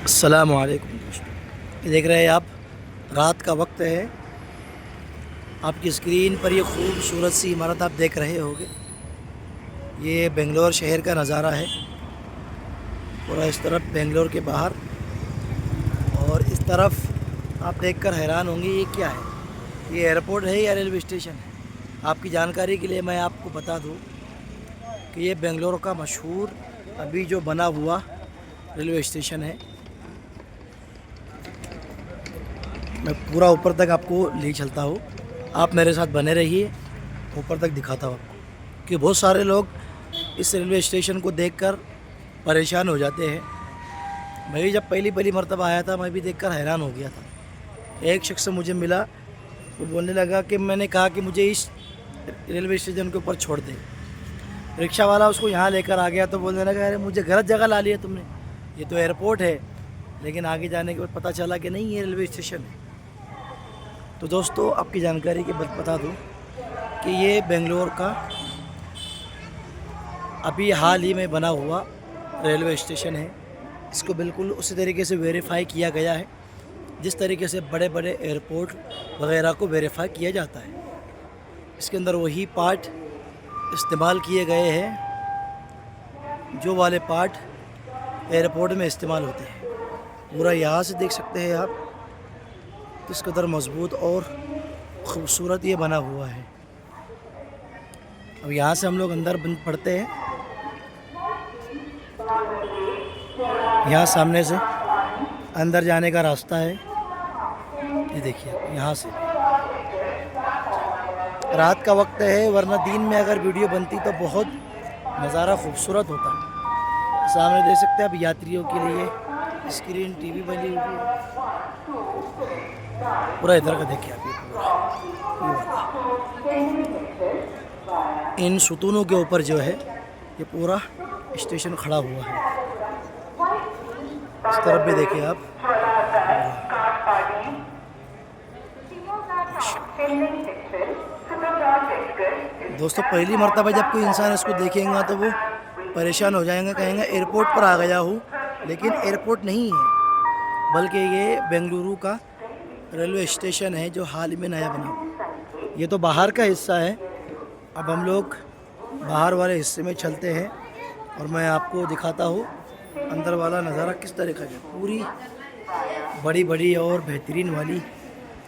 अस्सलामु अलैकुम दोस्तों, ये देख रहे हैं आप, रात का वक्त है। आपकी स्क्रीन पर ये खूबसूरत सी इमारत आप देख रहे होंगे। ये बेंगलोर शहर का नज़ारा है। पूरा इस तरफ बेंगलोर के बाहर और इस तरफ आप देखकर हैरान होंगे ये क्या है। ये एयरपोर्ट है या रेलवे स्टेशन है। आपकी जानकारी के लिए मैं आपको बता दूं कि ये बेंगलोर का मशहूर अभी जो बना हुआ रेलवे स्टेशन है। मैं पूरा ऊपर तक आपको ले चलता हूँ, आप मेरे साथ बने रहिए। ऊपर तक दिखाता हूँ आपको कि बहुत सारे लोग इस रेलवे स्टेशन को देखकर परेशान हो जाते हैं। मैं भी जब पहली मर्तबा आया था, मैं भी देखकर हैरान हो गया था। एक शख्स मुझे मिला, वो बोलने लगा कि मैंने कहा कि मुझे इस रेलवे स्टेशन के ऊपर छोड़ दे। रिक्शा वाला उसको यहाँ लेकर आ गया तो बोलने लगा, अरे मुझे गलत जगह ला लिया तुमने, ये तो एयरपोर्ट है। लेकिन आगे जाने के बाद पता चला कि नहीं, ये रेलवे स्टेशन है। तो दोस्तों, आपकी जानकारी के बाद बता दूं कि ये बेंगलोर का अभी हाल ही में बना हुआ रेलवे स्टेशन है। इसको बिल्कुल उसी तरीके से वेरीफाई किया गया है जिस तरीके से बड़े बड़े एयरपोर्ट वगैरह को वेरीफाई किया जाता है। इसके अंदर वही पार्ट इस्तेमाल किए गए हैं जो वाले पार्ट एयरपोर्ट में इस्तेमाल होते हैं। पूरा यहाँ से देख सकते हैं आप किस कदर मजबूत और ख़ूबसूरत ये बना हुआ है। अब यहाँ से हम लोग अंदर पड़ते हैं। यहाँ सामने से अंदर जाने का रास्ता है, ये देखिए। यहाँ से रात का वक्त है, वरना दिन में अगर वीडियो बनती तो बहुत नज़ारा खूबसूरत होता है। सामने देख सकते हैं आप, यात्रियों के लिए स्क्रीन टीवी बनी हुई है। पूरा इधर का देखिए आप, इन सुतूनों के ऊपर जो है ये पूरा स्टेशन खड़ा हुआ है। इस तरफ भी देखिए आप। दोस्तों, पहली मर्तबा जब कोई इंसान इसको देखेगा तो वो परेशान हो जाएंगे, कहेंगे एयरपोर्ट पर आ गया हूँ। लेकिन एयरपोर्ट नहीं है, बल्कि ये बेंगलुरु का रेलवे स्टेशन है जो हाल ही में नया बना। ये तो बाहर का हिस्सा है। अब हम लोग बाहर वाले हिस्से में चलते हैं और मैं आपको दिखाता हूँ अंदर वाला नज़ारा किस तरह का है। पूरी बड़ी बड़ी और बेहतरीन वाली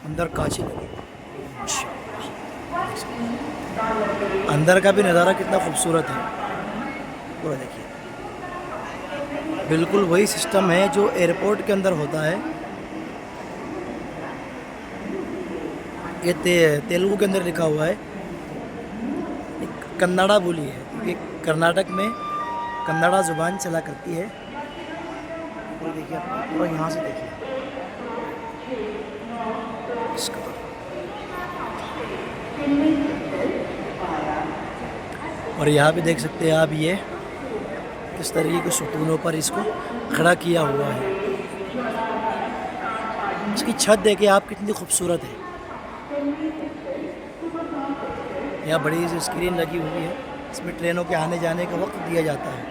अंदर कांचें लगी। अंदर का भी नज़ारा कितना खूबसूरत है, पूरा देखिए। बिल्कुल वही सिस्टम है जो एयरपोर्ट के अंदर होता है। ये तेलुगु के अंदर लिखा हुआ है, कन्नड़ा बोली है। ये कर्नाटक में कन्नड़ा ज़ुबान चला करती है। और देखिए पूरा यहाँ से देखिए इसका। और यहाँ भी देख सकते हैं आप, ये किस तरीके के सुतूनों पर इसको खड़ा किया हुआ है। इसकी छत देखिए आप कितनी खूबसूरत है। यहाँ बड़ी सी स्क्रीन लगी हुई है, इसमें ट्रेनों के आने जाने का वक्त दिया जाता है।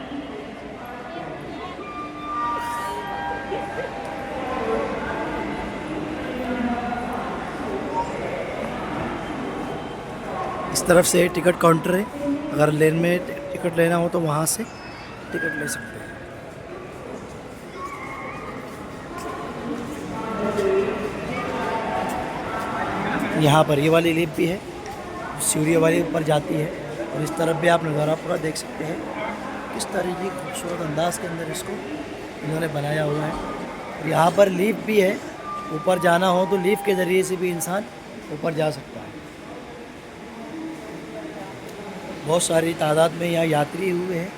इस तरफ से टिकट काउंटर है, अगर लेन में टिकट लेना हो तो वहाँ से टिकट ले सकते हैं। यहाँ पर ये वाली लिफ्ट भी है, सीढ़ियों वाली ऊपर जाती है। और इस तरफ भी आप नज़ारा पूरा देख सकते हैं किस तरीके की खूबसूरत अंदाज के अंदर इसको इन्होंने बनाया हुआ है। और यहाँ पर लिफ्ट भी है, ऊपर जाना हो तो लिफ्ट के ज़रिए से भी इंसान ऊपर जा सकता है। बहुत सारी तादाद में यहाँ यात्री हुए हैं।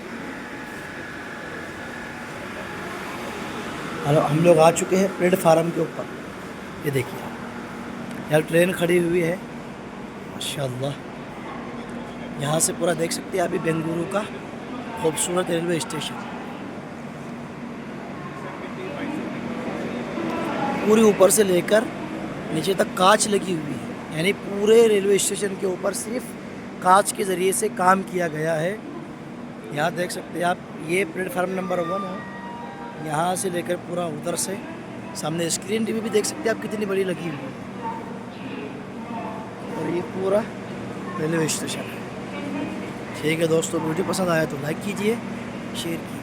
हम लोग आ चुके हैं प्लेटफार्म के ऊपर। ये देखिए यहाँ ट्रेन खड़ी हुई है, माशाअल्लाह। यहाँ से पूरा देख सकते हैं अभी बेंगलुरु का खूबसूरत रेलवे स्टेशन। पूरी ऊपर से लेकर नीचे तक कांच लगी हुई है, यानी पूरे रेलवे स्टेशन के ऊपर सिर्फ कांच के ज़रिए से काम किया गया है। यहाँ देख सकते हैं आप, ये प्लेटफार्म नंबर 1 है। यहाँ से लेकर पूरा उधर से सामने स्क्रीन टीवी भी देख सकते हैं आप कितनी बड़ी लगी हुई है। और ये पूरा रेलवे स्टेशन है। ठीक है दोस्तों, वीडियो पसंद आया तो लाइक कीजिए, शेयर कीजिए।